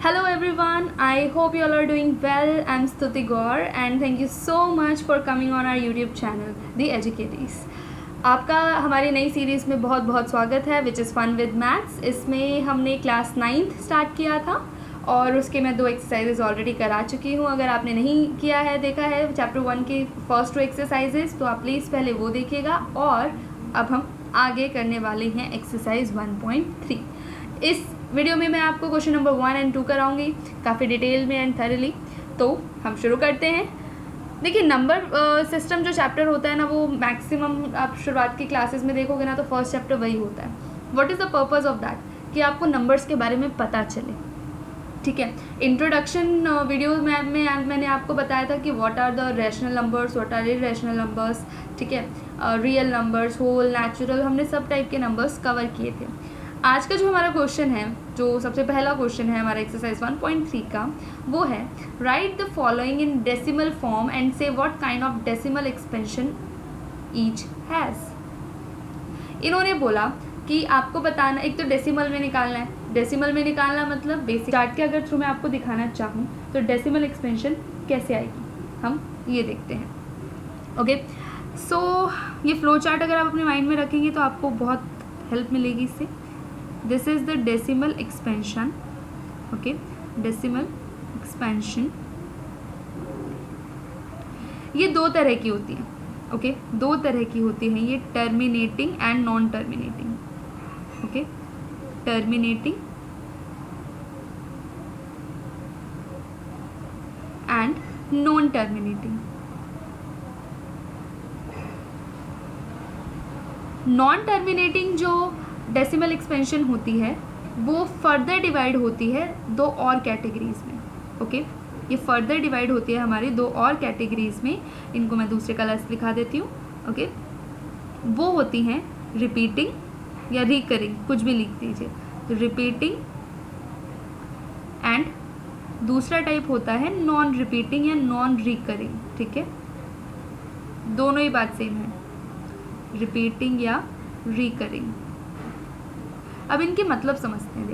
Hello everyone, I hope you all are doing well. I'm Stuti Gaur and thank you so much for coming on our YouTube channel, The Educatees. आपका हमारी नई series में बहुत बहुत स्वागत है which is fun with maths. इसमें हमने क्लास 9th स्टार्ट किया था और उसके मैं 2 एक्सरसाइजेज ऑलरेडी करा चुकी हूँ। अगर आपने नहीं किया है, देखा है चैप्टर 1 की फर्स्ट 2 एक्सरसाइजेज तो आप प्लीज़ पहले वो देखिएगा। और अब हम आगे करने वाले हैं एक्सरसाइज 1.3। इस वीडियो में मैं आपको क्वेश्चन नंबर 1 और 2 कराऊंगी काफ़ी डिटेल में एंड थरली। तो हम शुरू करते हैं। देखिए, नंबर सिस्टम जो चैप्टर होता है ना, वो मैक्सिमम आप शुरुआत की क्लासेस में देखोगे ना तो फर्स्ट चैप्टर वही होता है। What is the purpose of that, कि आपको नंबर्स के बारे में पता चले। ठीक है, इंट्रोडक्शन वीडियो में मैंने आपको बताया था कि what are the rational numbers, what are irrational numbers. ठीक है, रियल नंबर्स, होल, नेचुरल, हमने सब टाइप के नंबर्स कवर किए थे। आज का जो हमारा क्वेश्चन है, जो सबसे पहला क्वेश्चन है हमारा एक्सरसाइज 1.3 का, वो है write the following in decimal form and say what kind of decimal expansion each has. इन्होंने बोला कि आपको बताना, एक तो डेसिमल में निकालना है। डेसिमल में निकालना मतलब बेसिक चार्ट के अगर थ्रू मैं आपको दिखाना चाहूँ तो डेसिमल एक्सपेंशन कैसे आएगी, हम ये देखते हैं। ओके, सो ये फ्लो चार्ट अगर आप अपने माइंड में रखेंगे तो आपको बहुत हेल्प मिलेगी इससे। This is the decimal expansion. Okay, decimal expansion ये 2 तरह की होती है। ओके, 2 तरह की होती है ये, terminating and non terminating. Okay, terminating and non terminating. Non terminating जो डेसिमल एक्सपेंशन होती है वो फर्दर डिवाइड होती है 2 और कैटेगरीज में। ओके, ये फर्दर डिवाइड होती है हमारी 2 और कैटेगरीज में। इनको मैं दूसरे कलर से दिखा देती हूँ। ओके, वो होती हैं रिपीटिंग या रिकरिंग, कुछ भी लिख दीजिए। तो रिपीटिंग एंड दूसरा टाइप होता है नॉन रिपीटिंग या नॉन रिकरिंग। ठीक है, दोनों ही बात सेम है, रिपीटिंग या रिकरिंग। अब इनके मतलब समझते हैं।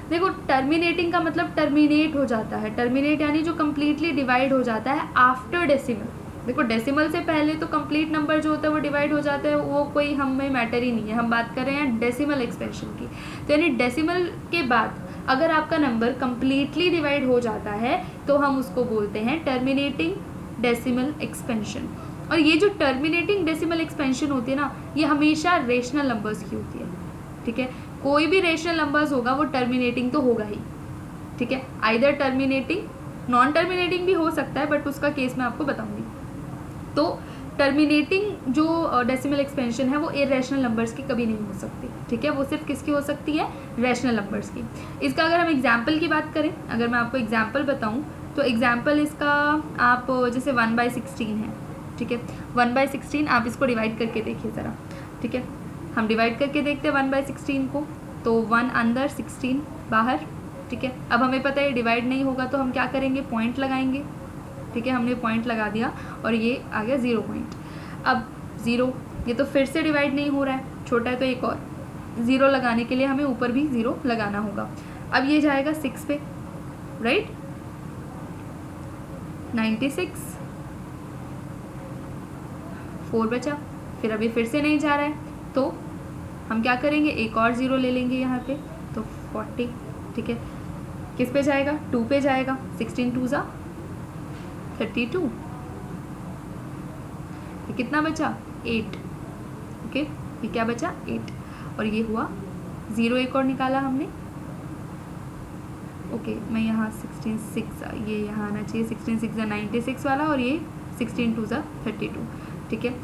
देखो, टर्मिनेटिंग का मतलब टर्मिनेट हो जाता है। टर्मिनेट यानी जो कम्प्लीटली डिवाइड हो जाता है आफ्टर डेसिमल। देखो, डेसिमल से पहले तो कंप्लीट नंबर जो होता है वो डिवाइड हो जाता है, वो कोई हमें मैटर ही नहीं है। हम बात कर रहे हैं डेसिमल एक्सपेंशन की। तो यानी डेसिमल के बाद अगर आपका नंबर कम्प्लीटली डिवाइड हो जाता है तो हम उसको बोलते हैं टर्मिनेटिंग डेसिमल एक्सपेंशन। और ये जो टर्मिनेटिंग डेसिमल एक्सपेंशन होती है ना, ये हमेशा रेशनल नंबर्स की होती है। ठीक है, कोई भी रेशनल नंबर्स होगा वो टर्मिनेटिंग तो होगा ही। ठीक है, आइदर टर्मिनेटिंग, नॉन टर्मिनेटिंग भी हो सकता है, बट उसका केस मैं आपको बताऊंगी। तो टर्मिनेटिंग जो डेसिमल एक्सपेंशन है वो इरेशनल नंबर्स की कभी नहीं हो सकती। ठीक है, वो सिर्फ किसकी हो सकती है, रेशनल नंबर्स की। इसका अगर हम एग्जाम्पल की बात करें, अगर मैं आपको एग्जाम्पल बताऊँ तो एग्जाम्पल इसका आप जैसे 1/16 है। ठीक है, 1/16 आप इसको डिवाइड करके देखिए ज़रा। ठीक है, हम डिवाइड करके देखते हैं 1/16 को, तो 1 अंदर 16 बाहर। ठीक है, अब हमें पता है डिवाइड नहीं होगा तो हम क्या करेंगे, पॉइंट लगाएंगे। ठीक है, हमने पॉइंट लगा दिया और ये आ गया 0 पॉइंट। अब 0, ये तो फिर से डिवाइड नहीं हो रहा है, छोटा है तो एक और 0 लगाने के लिए हमें ऊपर भी 0 लगाना होगा। अब ये जाएगा 6 पे, राइट, 96, 4 बचा। फिर अभी फिर से नहीं जा रहा है तो हम क्या करेंगे, एक और 0 ले लेंगे यहाँ पे, तो 40। ठीक है, किस पे जाएगा, 2 पे जाएगा। 16 2 ज़ा 32, ये कितना बचा, 8। ओके, ये क्या बचा, 8। और ये हुआ 0, एक और निकाला हमने। ओके, मैं यहाँ 16 6, ये यहाँ आना चाहिए 16 6 96 वाला, और ये 16 2 ज़ा 32। ठीक है,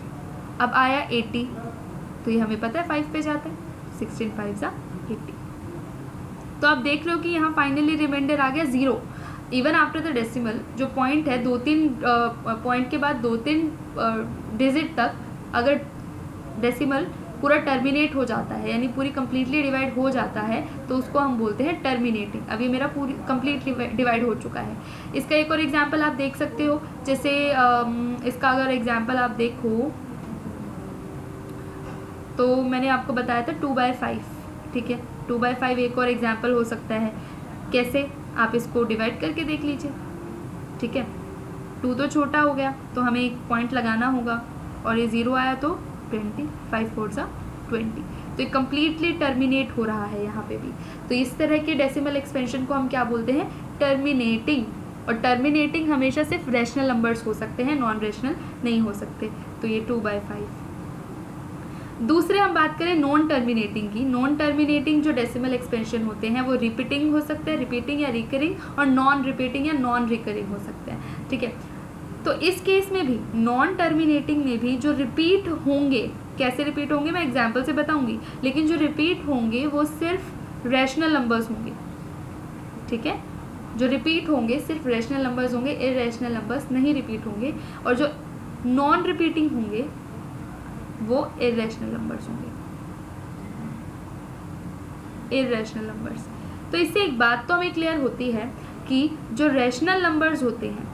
अब आया 80, तो ये हमें पता है 5 पे जाता है, 16 5 ज़ा 80। तो आप देख रहे हो कि यहाँ फाइनली रिमाइंडर आ गया 0। इवन आफ्टर द डेसिमल जो पॉइंट है, 2-3 पॉइंट के बाद 2-3 डिजिट तक अगर डेसिमल पूरा टर्मिनेट हो जाता है, यानी पूरी कम्प्लीटली डिवाइड हो जाता है, तो उसको हम बोलते हैं टर्मिनेटिंग। अभी मेरा पूरी कम्प्लीटली डिवाइड हो चुका है। इसका एक और एग्जाम्पल आप देख सकते हो, जैसे इसका अगर एग्जाम्पल आप देखो तो मैंने आपको बताया था 2/5। ठीक है, 2/5 एक और एग्जाम्पल हो सकता है। कैसे, आप इसको डिवाइड करके देख लीजिए, ठीक है। 2 तो छोटा हो गया तो हमें एक पॉइंट लगाना होगा और ये 0 आया तो 20, 5 4 सा 20, तो ये कम्प्लीटली टर्मिनेट हो रहा है यहाँ पे भी। तो इस तरह के डेसिमल एक्सपेंशन को हम क्या बोलते हैं, टर्मिनेटिंग। और टर्मिनेटिंग हमेशा सिर्फ रैशनल नंबर्स हो सकते हैं, नॉन रैशनल नहीं हो सकते। तो ये 2/5। दूसरे हम बात करें नॉन टर्मिनेटिंग की। नॉन टर्मिनेटिंग जो डेसिमल एक्सपेंशन होते हैं वो रिपीटिंग हो सकते हैं, रिपीटिंग या रिकरिंग, और नॉन रिपीटिंग या नॉन रिकरिंग हो सकते हैं, ठीक है। तो इस केस में भी नॉन टर्मिनेटिंग में भी जो रिपीट होंगे, कैसे रिपीट होंगे मैं एग्जाम्पल से बताऊंगी, लेकिन जो रिपीट होंगे वो सिर्फ रैशनल नंबर्स होंगे, ठीक है। जो रिपीट होंगे सिर्फ रैशनल नंबर्स होंगे, इरैशनल नंबर्स नहीं रिपीट होंगे। और जो नॉन रिपीटिंग होंगे वो इरैशनल नंबर्स होंगे, इरैशनल नंबर्स। तो इससे एक बात तो हमें क्लियर होती है कि जो रैशनल नंबर्स होते हैं,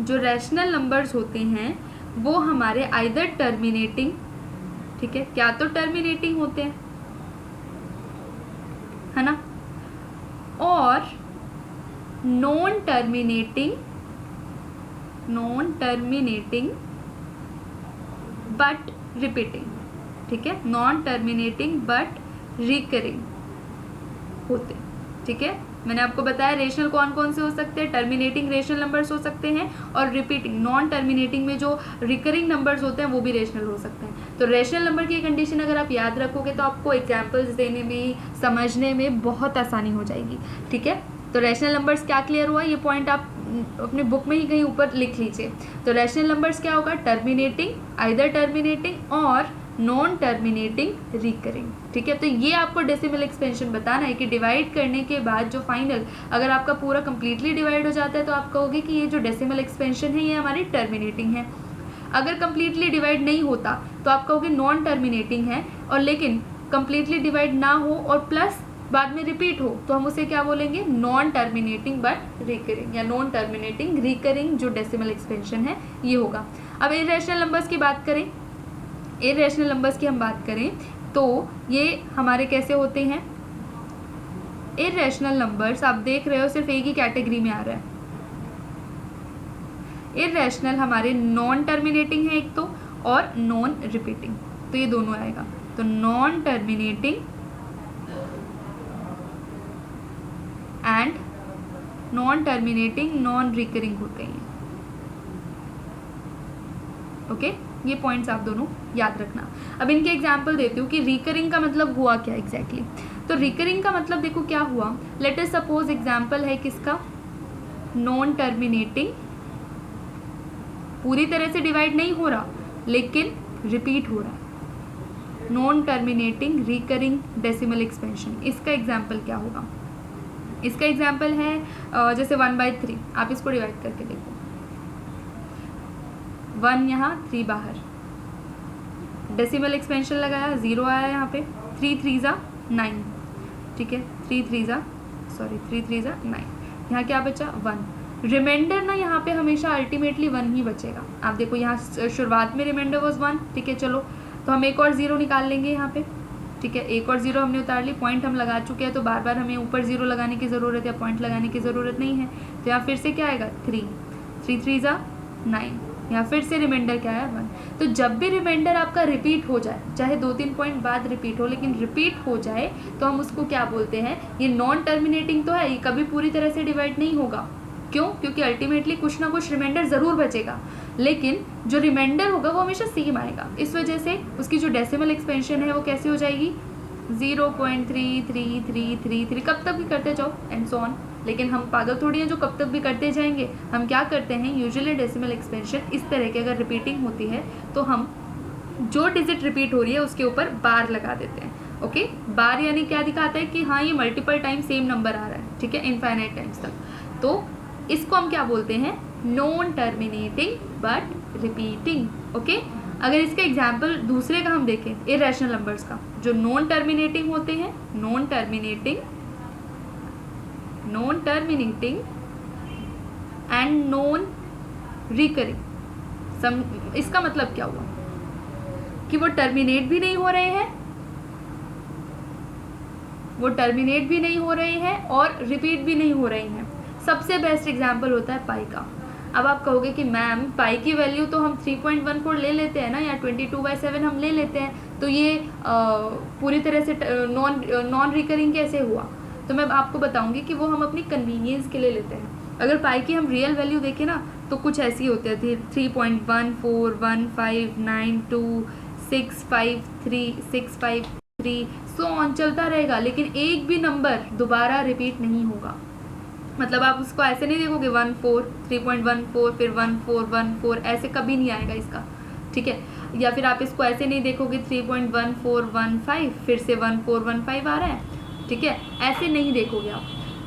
जो रैशनल नंबर्स होते हैं वो हमारे आइदर टर्मिनेटिंग, ठीक है, क्या तो टर्मिनेटिंग होते हैं, है ना, और नॉन टर्मिनेटिंग बट रिपीटिंग, ठीक है, नॉन टर्मिनेटिंग बट रिकरिंग होते, ठीक है। मैंने आपको बताया रेशनल कौन कौन से हो सकते हैं, टर्मिनेटिंग रेशनल नंबर्स हो सकते हैं, और रिपीटिंग नॉन टर्मिनेटिंग में जो रिकरिंग नंबर्स होते हैं वो भी रेशनल हो सकते हैं। तो रेशनल नंबर की कंडीशन अगर आप याद रखोगे तो आपको एग्जाम्पल्स देने में, समझने में बहुत आसानी हो जाएगी, ठीक है। तो रैशनल नंबर्स क्या क्लियर हुआ, ये पॉइंट आप अपने बुक में ही कहीं ऊपर लिख लीजिए। तो रैशनल नंबर्स क्या होगा, टर्मिनेटिंग, आइदर टर्मिनेटिंग और नॉन टर्मिनेटिंग रिकरिंग, ठीक है। तो ये आपको डेसिमल एक्सपेंशन बताना है कि डिवाइड करने के बाद जो फाइनल, अगर आपका पूरा कंप्लीटली डिवाइड हो जाता है तो आप कहोगे कि ये जो डेसिमल एक्सपेंशन है ये हमारी टर्मिनेटिंग है। अगर कंप्लीटली डिवाइड नहीं होता तो आप कहोगे नॉन टर्मिनेटिंग है, और लेकिन कंप्लीटली डिवाइड ना हो और प्लस बाद में रिपीट हो तो हम उसे क्या बोलेंगे, नॉन टर्मिनेटिंग बट रिकरिंग या नॉन टर्मिनेटिंग रिकरिंग जो डेसिमल एक्सपेंशन है ये होगा। अब इरैशनल नंबर्स की बात करें, इरैशनल नंबर्स की हम बात करें तो ये हमारे कैसे होते हैं, इरैशनल नंबर्स आप देख रहे हो सिर्फ एक ही कैटेगरी में आ रहा है। इरैशनल हमारे नॉन टर्मिनेटिंग है एक तो, और नॉन रिपीटिंग, तो ये दोनों आएगा। तो non terminating and non terminating non recurring होते हैं, ओके। ये पॉइंट्स आप दोनों याद रखना। अब इनके एग्जाम्पल देती हूँ कि रिकरिंग का मतलब हुआ क्या एग्जैक्टली। तो रिकरिंग का मतलब देखो क्या हुआ, लेट अस सपोज एग्जाम्पल है किसका, नॉन टर्मिनेटिंग, पूरी तरह से डिवाइड नहीं हो रहा लेकिन रिपीट हो रहा है, non terminating recurring decimal expansion. इसका एग्जाम्पल क्या होगा, इसका एग्जाम्पल है जैसे 1/3, आप इसको डिवाइड करके देखो, 1 यहाँ 3 बाहर, डेसिमल एक्सपेंशन लगाया 0 आया यहाँ पे, 3 3 ज़ा 9, ठीक है, 3 3 ज़ा 9, यहाँ क्या बचा 1। रिमाइंडर ना यहाँ पे हमेशा अल्टीमेटली 1 ही बचेगा। आप देखो यहाँ शुरुआत में रिमाइंडर वॉज 1, ठीक है, चलो तो हम एक और 0 निकाल लेंगे यहाँ पे, ठीक है, एक और 0 हमने उतार ली, पॉइंट हम लगा चुके हैं तो बार बार हमें ऊपर 0 लगाने की ज़रूरत है, पॉइंट लगाने की ज़रूरत नहीं है। तो यहाँ फिर से क्या आएगा 3 3 ज़ा 9, यहाँ फिर से रिमाइंडर क्या है 1। तो जब भी रिमाइंडर आपका रिपीट हो जाए, चाहे 2-3 पॉइंट बाद रिपीट हो लेकिन रिपीट हो जाए, तो हम उसको क्या बोलते हैं, ये नॉन टर्मिनेटिंग तो है, ये कभी पूरी तरह से डिवाइड नहीं होगा। क्यों, क्योंकि अल्टीमेटली कुछ ना कुछ रिमाइंडर ज़रूर बचेगा, लेकिन जो रिमाइंडर होगा वो हमेशा सेम आएगा। इस वजह से उसकी जो डेसिमल एक्सपेंशन है वो कैसे हो जाएगी, 0.3333, कब तक भी करते जाओ एंड सो ऑन। लेकिन हम पागल थोड़ी हैं जो कब तक भी करते जाएंगे। हम क्या करते हैं, यूजुअली डेसिमल एक्सपेंशन इस तरह की अगर रिपीटिंग होती है तो हम जो डिजिट रिपीट हो रही है उसके ऊपर बार लगा देते हैं, ओके। बार यानी क्या दिखाता है कि हाँ ये मल्टीपल टाइम सेम नंबर आ रहा है, ठीक है, इनफाइनाइट टाइम्स तक। तो इसको हम क्या बोलते हैं, non terminating but repeating, okay. अगर इसका एग्जाम्पल दूसरे का हम देखें, इरैशनल नंबर्स का, जो नॉन टर्मिनेटिंग होते हैं, non terminating and non recurring. इसका मतलब क्या हुआ कि वो टर्मिनेट भी नहीं हो रहे हैं वो टर्मिनेट भी नहीं हो रहे हैं और रिपीट भी नहीं हो रहे हैं। सबसे बेस्ट एग्जाम्पल होता है पाई का। अब आप कहोगे कि मैम पाई की वैल्यू तो हम 3.14 ले लेते हैं ना, या 22/7 हम ले लेते हैं, तो ये पूरी तरह से नॉन रिकरिंग कैसे हुआ? तो मैं आपको बताऊंगी कि वो हम अपनी कन्वीनियंस के लिए लेते हैं। अगर पाई की हम रियल वैल्यू देखें ना तो कुछ ऐसी होती है 3.141592653653 सो ऑन चलता रहेगा, लेकिन एक भी नंबर दोबारा रिपीट नहीं होगा। मतलब आप उसको ऐसे नहीं देखोगे 14 3.14 फिर 1414 ऐसे कभी नहीं आएगा इसका, ठीक है। या फिर आप इसको ऐसे नहीं देखोगे 3.1415 फिर से 1415 आ रहा है, ठीक है, ऐसे नहीं देखोगे आप।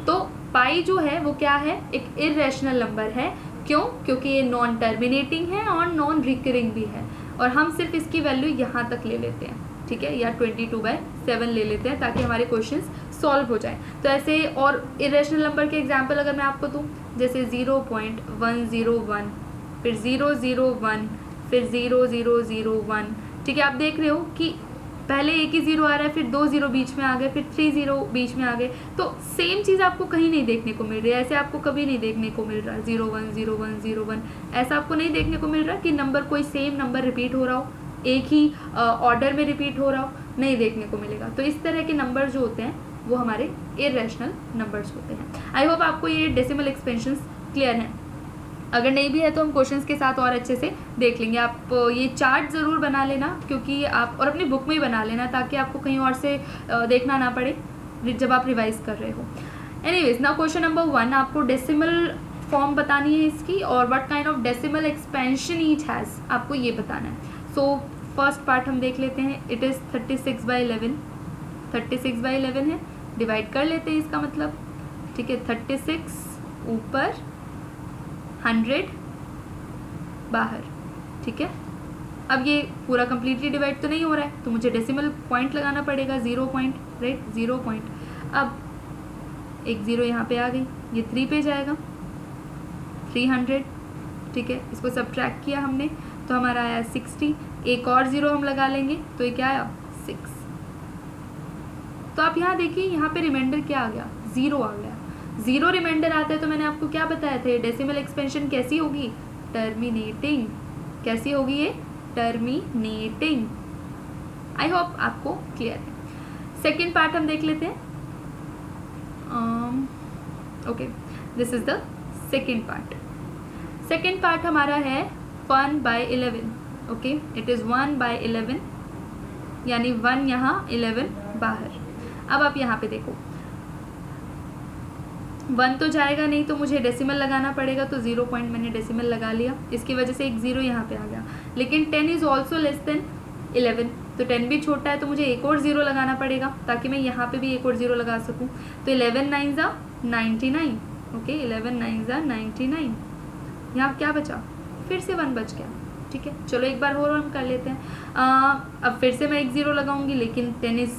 तो पाई जो है वो क्या है, एक इरेशनल नंबर है। क्यों? क्योंकि ये नॉन टर्मिनेटिंग है और नॉन रिकरिंग भी है, और हम सिर्फ इसकी वैल्यू यहाँ तक ले लेते हैं, ठीक है, या 22/7 ले लेते हैं ताकि हमारे क्वेश्चंस सॉल्व हो जाए। तो ऐसे और इरेशनल नंबर के एग्जांपल अगर मैं आपको दूँ, जैसे 0.101 फिर 001 फिर 0001, ठीक है। आप देख रहे हो कि पहले एक ही जीरो आ रहा है, फिर 2 जीरो बीच में आ गए, फिर 3 जीरो बीच में आ गए, तो सेम चीज़ आपको कहीं नहीं देखने को मिल रही है। ऐसे आपको कभी नहीं देखने को मिल रहा 010101, ऐसा आपको नहीं देखने को मिल रहा कि नंबर कोई सेम नंबर रिपीट हो रहा हो, एक ही ऑर्डर में रिपीट हो रहा हो, नहीं देखने को मिलेगा। तो इस तरह के नंबर जो होते हैं वो हमारे इरेशनल नंबर्स होते हैं। आई होप आपको ये डेसिमल एक्सपेंशंस क्लियर हैं। अगर नहीं भी है तो हम क्वेश्चंस के साथ और अच्छे से देख लेंगे। आप ये चार्ट ज़रूर बना लेना, क्योंकि आप और अपनी बुक में ही बना लेना ताकि आपको कहीं और से देखना ना पड़े जब आप रिवाइज कर रहे हो। एनीवेज, नाउ क्वेश्चन नंबर 1, आपको डेसिमल फॉर्म बतानी है इसकी और what kind of decimal expansion each has, आपको ये बताना है। सो फर्स्ट पार्ट हम देख लेते हैं। इट इज़ 36/11, 36/11 है, डिवाइड कर लेते हैं इसका मतलब, ठीक है। 36 ऊपर, 100 बाहर, ठीक है। अब ये पूरा कम्प्लीटली डिवाइड तो नहीं हो रहा है, तो मुझे डेसिमल पॉइंट लगाना पड़ेगा, 0 पॉइंट, राइट, 0 पॉइंट। अब एक ज़ीरो यहाँ पे आ गई, ये 3 पे जाएगा, 300, ठीक है। इसको सब्ट्रैक्ट किया हमने तो हमारा आया 60, एक और ज़ीरो हम लगा लेंगे तो ये क्या आया 6। तो आप यहाँ देखिए, यहाँ पे रिमाइंडर क्या आ गया, 0 आ गया। 0 रिमाइंडर आता है तो मैंने आपको क्या बताया था, डेसिमल एक्सपेंशन कैसी होगी, टर्मिनेटिंग। कैसी होगी ये, टर्मिनेटिंग। आई होप आपको क्लियर है। सेकेंड पार्ट हम देख लेते हैं। Okay, this is the second part. Second part हमारा है 1/11। ओके, इट इज़ 1/11, यानी 1 यहाँ 11 बाहर। अब आप यहाँ पे देखो, 1 तो जाएगा नहीं तो मुझे डेसिमल लगाना पड़ेगा, तो 0 पॉइंट मैंने डेसिमल लगा लिया, इसकी वजह से एक 0 यहाँ पे आ गया। लेकिन 10 इज़ ऑल्सो लेस देन 11, तो 10 भी छोटा है तो मुझे एक और 0 लगाना पड़ेगा ताकि मैं यहाँ पे भी एक और 0 लगा सकूँ। तो 11 9 ज़ा 99, ओके, 11 9 ज़ा 99। यहाँ क्या बचा, फिर से 1 बच गया, ठीक है। चलो एक बार और हम कर लेते हैं। अब फिर से मैं एक 0 लगाऊंगी, लेकिन 10 इज़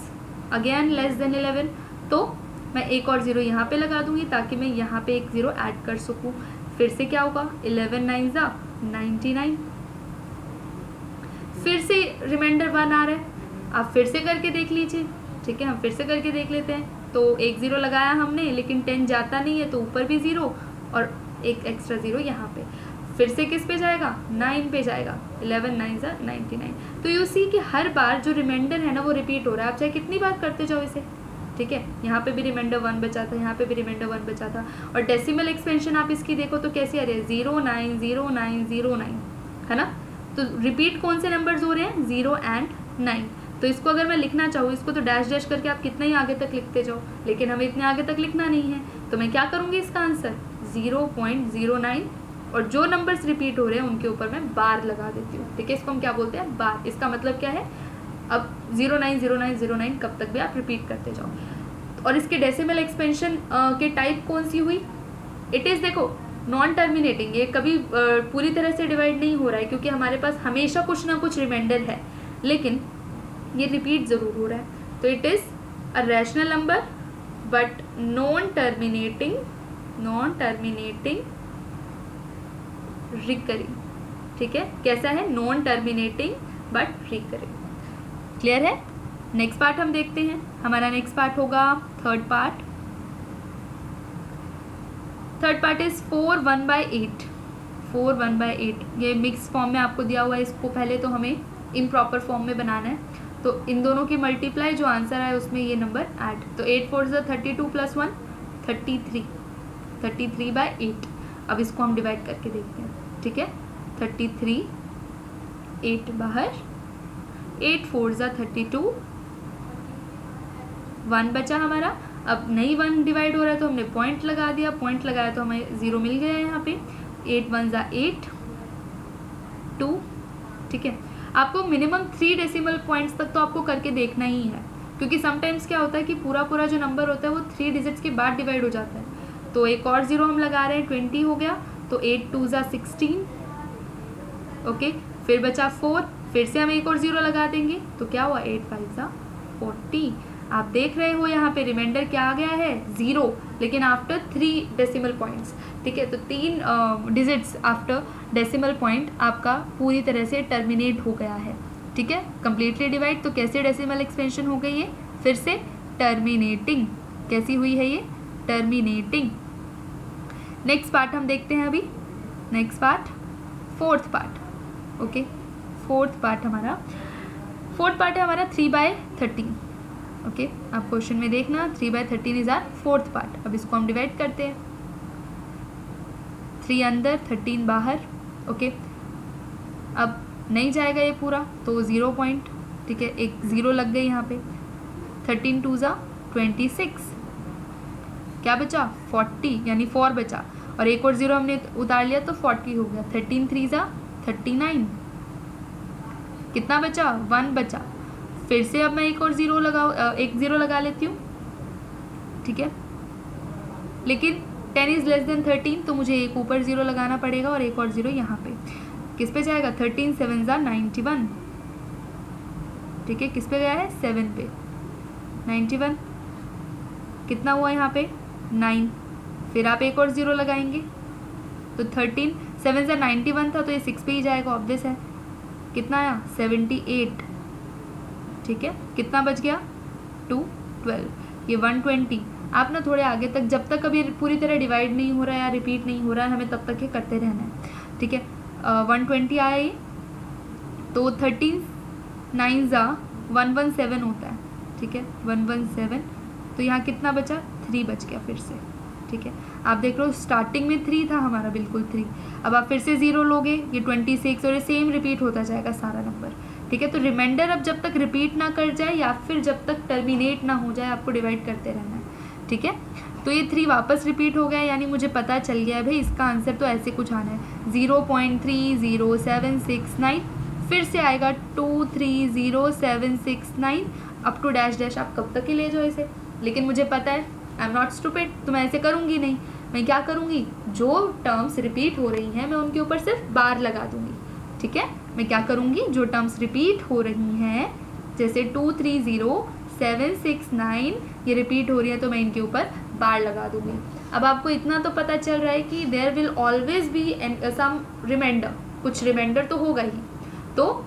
अगेन लेस देन 11, तो मैं एक और 0 यहाँ पे लगा दूंगी ताकि मैं यहाँ पे एक 0 ऐड कर सकूँ। फिर से क्या होगा, 11 9 ज़ा 99, फिर से रिमाइंडर 1 आ रहा है। आप फिर से करके देख लीजिए, ठीक है, हम फिर से करके देख लेते हैं। तो एक 0 लगाया हमने, लेकिन 10 जाता नहीं है तो ऊपर भी 0 और एक एक्स्ट्रा 0 यहाँ पे। फिर से किस पे जाएगा, 9 पे जाएगा, 11 9 ज़ा 99। तो यू सी कि हर बार जो रिमाइंडर है ना वो रिपीट हो रहा है, आप चाहे कितनी बार करते जाओ इसे, ठीक है। यहाँ पे भी रिमाइंडर 1 बचा था, यहाँ पे भी रिमाइंडर 1 बचा था। और डेसिमल एक्सपेंशन आप इसकी देखो तो कैसी आ रही है, 090909, है ना। तो रिपीट कौन से नंबर्स हो रहे हैं, 0 and 9। तो इसको अगर मैं लिखना चाहूँ, इसको तो डैश डैश करके आप कितना ही आगे तक लिखते जाओ, लेकिन हमें इतने आगे तक लिखना नहीं है, तो मैं क्या करूँगी, इसका आंसर 0.09, और जो नंबर्स रिपीट हो रहे हैं उनके ऊपर मैं बार लगा देती हूँ, ठीक है। इसको हम क्या बोलते हैं, बार। इसका मतलब क्या है, अब 090909 कब तक भी आप रिपीट करते जाओ। और इसके डेसिमल एक्सपेंशन के टाइप कौन सी हुई, इट इज़, देखो, नॉन टर्मिनेटिंग, ये कभी पूरी तरह से डिवाइड नहीं हो रहा है क्योंकि हमारे पास हमेशा कुछ ना कुछ रिमाइंडर है, लेकिन ये रिपीट ज़रूर हो रहा है। तो it is a rational number but non terminating recurring, ठीक है। कैसा है, non terminating but recurring. Clear है, नेक्स्ट पार्ट हम देखते हैं। हमारा नेक्स्ट पार्ट होगा third part. Third part is 4 1/8। 4 1/8 ये मिक्स फॉर्म में आपको दिया हुआ है। इसको पहले तो हमें इम्प्रॉपर फॉर्म में बनाना है, तो इन दोनों की मल्टीप्लाई जो आंसर है उसमें ये नंबर ऐड। तो 8 4 32 + 1 33। 33/8। अब इसको हम डिवाइड करके देखते हैं, ठीक है। 33, 8 बाहर, 8 4 32, 1 बचा हमारा। अब नहीं 1 डिवाइड हो रहा है तो हमने पॉइंट लगा दिया, पॉइंट लगाया तो हमें 0 मिल गया है यहाँ पे। 8 1 8 2, ठीक है। आपको मिनिमम 3 डेसिमल पॉइंट्स तक तो आपको करके देखना ही है, क्योंकि समटाइम्स क्या होता है कि पूरा पूरा जो नंबर होता है वो 3 डिजिट्स के बाद डिवाइड हो जाता है। तो एक और 0 हम लगा रहे हैं, 20 हो गया। तो 8 2 16, ओके। फिर बचा 4, फिर से हम एक और 0 लगा देंगे तो क्या हुआ, 8 5 40। आप देख रहे हो यहाँ पे रिमाइंडर क्या आ गया है, 0, लेकिन आफ्टर 3 डेसिमल पॉइंट्स, ठीक है। तो 3 डिजिट्स आफ्टर डेसिमल पॉइंट आपका पूरी तरह से टर्मिनेट हो गया है, ठीक है। कंप्लीटली डिवाइड, तो कैसे डेसिमल एक्सपेंशन हो गई है, फिर से टर्मिनेटिंग। कैसी हुई है ये, टर्मिनेटिंग। नेक्स्ट पार्ट हम देखते हैं अभी। Next part fourth part, okay. Fourth part है हमारा 3/13, ओके। आप क्वेश्चन में देखना 3/13 इज आर फोर्थ पार्ट। अब इसको हम डिवाइड करते हैं, 3 अंदर 13 बाहर, ओके। अब नहीं जाएगा ये पूरा तो 0 पॉइंट, ठीक है। एक 0 लग गई यहाँ पे। 13 2 26, क्या बचा, 40, यानी 4 बचा, और एक और 0 हमने उतार लिया तो 40 हो गया। 13 3 39, कितना बचा, 1 बचा। फिर से अब मैं एक और 0 लगा लेती हूँ, ठीक है। लेकिन 10 इज लेस देन 13, तो मुझे एक ऊपर 0 लगाना पड़ेगा और एक और 0 यहाँ पे। किस पे जाएगा, 13 7 91, ठीक है। किस पे गया है, 7 पे। 91 कितना हुआ यहाँ पे, 9। फिर आप एक और 0 लगाएंगे तो 13 7 91 था, तो ये 6 पे ही जाएगा, ऑब्वियस है। कितना आया, 78, ठीक है। कितना बच गया, 2 12। ये 120। आप ना थोड़े आगे तक, जब तक अभी पूरी तरह डिवाइड नहीं हो रहा है या रिपीट नहीं हो रहा है, हमें तब तक ये करते रहना है, ठीक है। 120 आया ये, तो 13 9 117 होता है, ठीक है। 117, तो यहाँ कितना बचा, 3 बच गया फिर से, ठीक है। आप देख रहे हो स्टार्टिंग में 3 था हमारा, बिल्कुल 3। अब आप फिर से 0 लोगे, ये 26, और ये सेम रिपीट होता जाएगा सारा नंबर, ठीक है। तो रिमाइंडर अब जब तक रिपीट ना कर जाए या फिर जब तक टर्मिनेट ना हो जाए, आपको डिवाइड करते रहना है, ठीक है। तो ये 3 वापस रिपीट हो गया, यानी मुझे पता चल गया है भाई इसका आंसर तो ऐसे कुछ आना है, 0.3079। फिर से आएगा 23079 अप टू डैश डैश। आप कब तक ही ले जाओ इसे, लेकिन मुझे पता है, आई एम नॉट स्टूपिड, तो मैं ऐसे करूँगी नहीं। मैं क्या करूँगी, जो टर्म्स रिपीट हो रही हैं मैं उनके ऊपर सिर्फ बार लगा दूँगी, ठीक है। मैं क्या करूँगी, जो टर्म्स रिपीट हो रही हैं, जैसे 230769 ये रिपीट हो रही है, तो मैं इनके ऊपर बार लगा दूँगी। अब आपको इतना तो पता चल रहा है कि there will always be some reminder, कुछ रिमाइंडर तो होगा ही। तो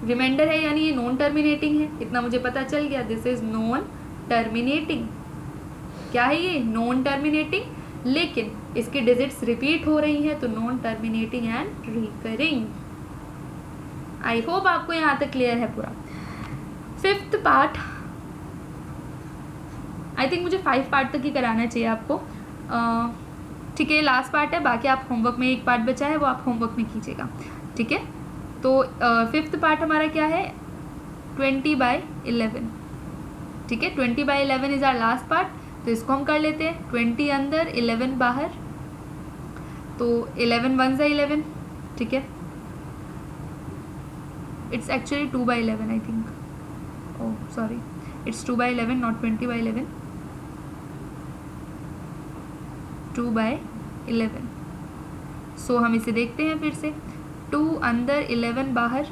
रिमाइंडर है यानी ये नॉन टर्मिनेटिंग है, इतना मुझे पता चल गया। This is non terminating. क्या है ये, नॉन टर्मिनेटिंग, लेकिन इसकी डिजिट्स रिपीट हो रही हैं, तो non terminating and recurring. I hope आपको यहाँ तक क्लियर है पूरा। फिफ्थ पार्ट, आई थिंक मुझे 5 पार्ट तक ही कराना चाहिए आपको, ठीक है। लास्ट पार्ट है, बाकी आप होमवर्क में एक पार्ट बचा है वो आप होमवर्क में कीजिएगा, ठीक है। तो फिफ्थ पार्ट हमारा क्या है, 20/11, ठीक है। 20/11 इज आवर लास्ट पार्ट, तो इसको हम कर लेते हैं। 20 अंदर 11 बाहर, तो 11 1 11, ठीक है। It's actually 2/11 I think, oh sorry, it's 2/11 not 20/11, 2/11। सो हम इसे देखते हैं फिर से। 2 अंदर 11 बाहर,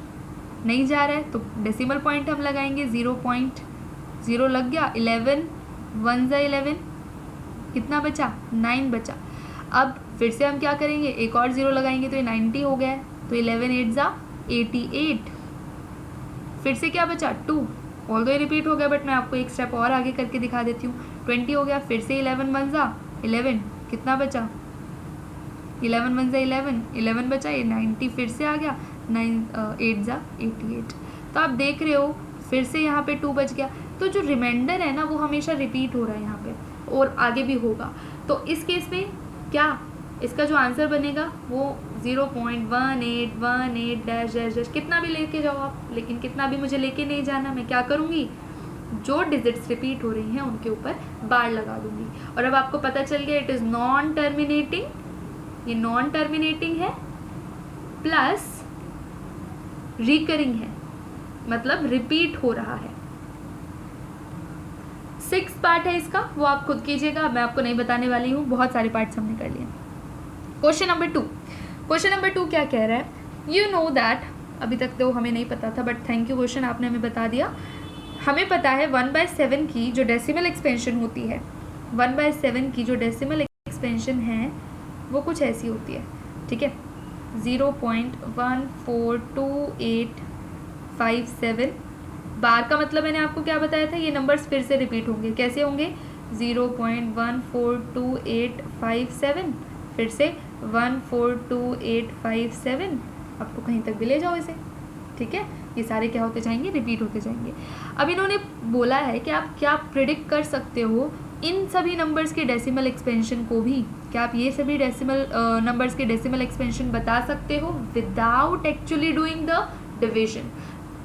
नहीं जा रहा है तो डेसिमल पॉइंट हम लगाएंगे, 0.0 लग गया। 11 1 11, कितना बचा, 9 बचा। अब फिर से हम क्या करेंगे, एक और 0 लगाएंगे तो ये 90 हो गया है, तो 11 8 88। फिर से क्या बचा, 2, ऑल्दो ये रिपीट हो गया, बट मैं आपको एक स्टेप और आगे करके दिखा देती हूँ। 20 हो गया, फिर से 11 बन जा 11, कितना बचा 11 बन जा 11 बचा, ये 90 फिर से आ गया, 8 जा 88। तो आप देख रहे हो फिर से यहाँ पे 2 बच गया। तो जो रिमाइंडर है ना वो हमेशा रिपीट हो रहा है यहाँ पे और आगे भी होगा। तो इस केस में क्या इसका जो आंसर बनेगा वो 0.1818 डैश डैश डैश कितना भी लेके जाओ आप, लेकिन कितना भी मुझे लेके नहीं जाना। मैं क्या करूँगी, जो डिजिट्स रिपीट हो रही हैं उनके ऊपर बार लगा दूंगी। और अब आपको पता चल गया इट इज़ नॉन टर्मिनेटिंग, ये नॉन टर्मिनेटिंग है प्लस रिकरिंग है, मतलब रिपीट हो रहा है। 6 पार्ट है इसका, वो आप खुद कीजिएगा, मैं आपको नहीं बताने वाली हूँ, बहुत सारे पार्ट्स हमने कर लिए। क्वेश्चन नंबर 2, क्वेश्चन नंबर 2 क्या कह रहा है, यू नो दैट, अभी तक तो हमें नहीं पता था बट थैंक यू क्वेश्चन आपने हमें बता दिया। हमें पता है 1/7 की जो डेसिमल एक्सपेंशन होती है, 1/7 की जो डेसिमल एक्सपेंशन है वो कुछ ऐसी होती है, ठीक है, 0.142857। बार का मतलब मैंने आपको क्या बताया था, ये नंबर्स फिर से रिपीट होंगे, कैसे होंगे 0.142857, फिर से 142,857, आपको कहीं तक भी ले जाओ इसे, ठीक है, ये सारे क्या होते जाएंगे, रिपीट होते जाएंगे। अब इन्होंने बोला है कि आप क्या प्रिडिक्ट कर सकते हो इन सभी नंबर्स के डेसिमल एक्सपेंशन को भी, क्या आप ये सभी डेसिमल नंबर्स के डेसिमल एक्सपेंशन बता सकते हो without actually doing the division,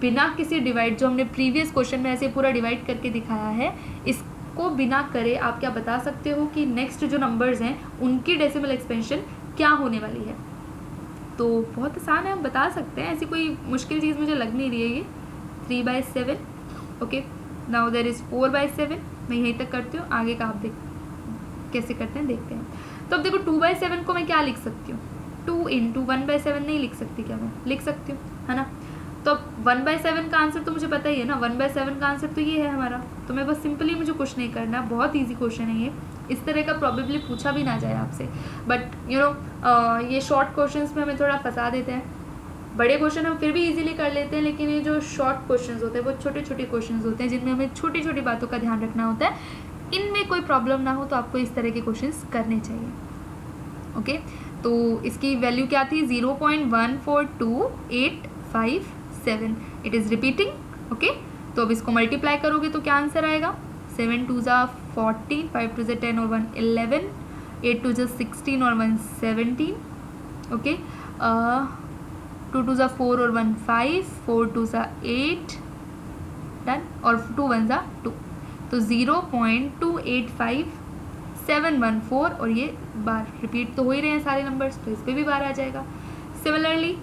बिना किसी डिवाइड, जो हमने प्रीवियस क्वेश्चन में ऐसे पूरा डिवाइड करके दिखाया है, इसको बिना करे आप क्या बता सकते हो कि नेक्स्ट जो नंबर्स हैं उनकी डेसिमल एक्सपेंशन क्या होने वाली है। तो बहुत आसान है, हम बता सकते हैं, ऐसी कोई मुश्किल चीज़ मुझे लग नहीं रही है ये। 3/7, ओके, नाउ देयर इज़ 4/7, मैं यहीं तक करती हूँ, आगे का आप देख कैसे करते हैं देखते हैं। तो अब देखो 2/7 को मैं क्या लिख सकती हूँ, 2 इंटू 1/7 नहीं लिख सकती क्या, मैं लिख सकती हूँ, है ना। तो अब 1/7 का आंसर तो मुझे पता ही है ना, 1/7 का आंसर तो ये है हमारा। तो मैं बस सिंपली, मुझे कुछ नहीं करना, बहुत ईजी क्वेश्चन है ये, इस तरह का प्रॉबेबली पूछा भी ना जाए आपसे, बट यू नो ये शॉर्ट क्वेश्चंस में हमें थोड़ा फंसा देते हैं। बड़े क्वेश्चन हम फिर भी इजीली कर लेते हैं, लेकिन ये जो शॉर्ट क्वेश्चंस होते हैं वो छोटे छोटे क्वेश्चंस होते हैं जिनमें हमें छोटी छोटी बातों का ध्यान रखना होता है। इनमें कोई प्रॉब्लम ना हो तो आपको इस तरह के क्वेश्चंस करने चाहिए, ओके। तो इसकी वैल्यू क्या थी, 0.142857, इट इज़ रिपीटिंग, ओके। तो अब इसको मल्टीप्लाई करोगे तो क्या आंसर आएगा, 7 2 ज़ा 14, 5 2 ज़ा 10 और 1 11, 8 2 ज़ा 16 और 1 17, ओके, 2 2 ज़ा 4 और 1 5, 4 2 ज़ा 8, डन, और 2 1 ज़ा 2। तो 0.285714, और ये बार रिपीट तो हो ही रहे हैं सारे नंबर्स, तो इस पर भी बार आ जाएगा। सिमिलरली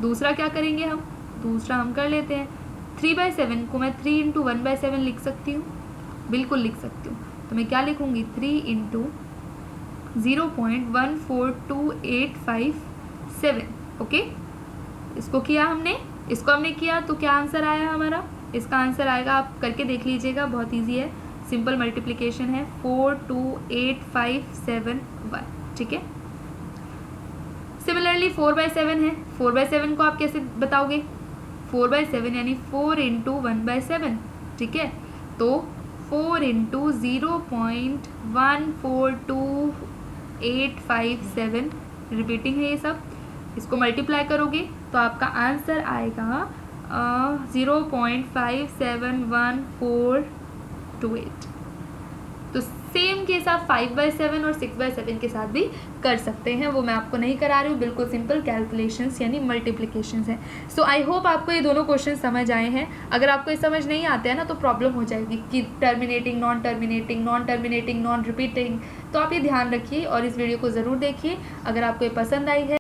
दूसरा क्या करेंगे हम, दूसरा हम कर लेते हैं। 3/7 को मैं 3 इंटू 1/7 लिख सकती हूँ, बिल्कुल लिख सकती हूँ। तो मैं क्या लिखूँगी, 3 इंटू 0.142857, ओके। इसको किया हमने, इसको हमने किया, तो क्या आंसर आया हमारा, इसका आंसर आएगा, आप करके देख लीजिएगा, बहुत इजी है, सिंपल मल्टीप्लिकेशन है, 42857 ठीक है। सिमिलरली 4/7 है, 4/7 को आप कैसे बताओगे, 4/7 यानी 4 इंटू 1/7, ठीक है। तो 4 इंटू 0.142857, रिपीटिंग है ये सब, इसको मल्टीप्लाई करोगे तो आपका आंसर आएगा 0.571428। तो सेम केस आप 5/7 और 6/7 के साथ भी कर सकते हैं, वो मैं आपको नहीं करा रही हूँ, बिल्कुल सिंपल कैलकुलेशंस यानी मल्टीप्लिकेशंस हैं। सो आई होप आपको ये दोनों क्वेश्चन समझ आए हैं। अगर आपको ये समझ नहीं आते हैं ना तो प्रॉब्लम हो जाएगी कि terminating, non terminating, non terminating, non repeating. तो आप ये ध्यान रखिए और इस वीडियो को ज़रूर देखिए। अगर आपको ये पसंद आई है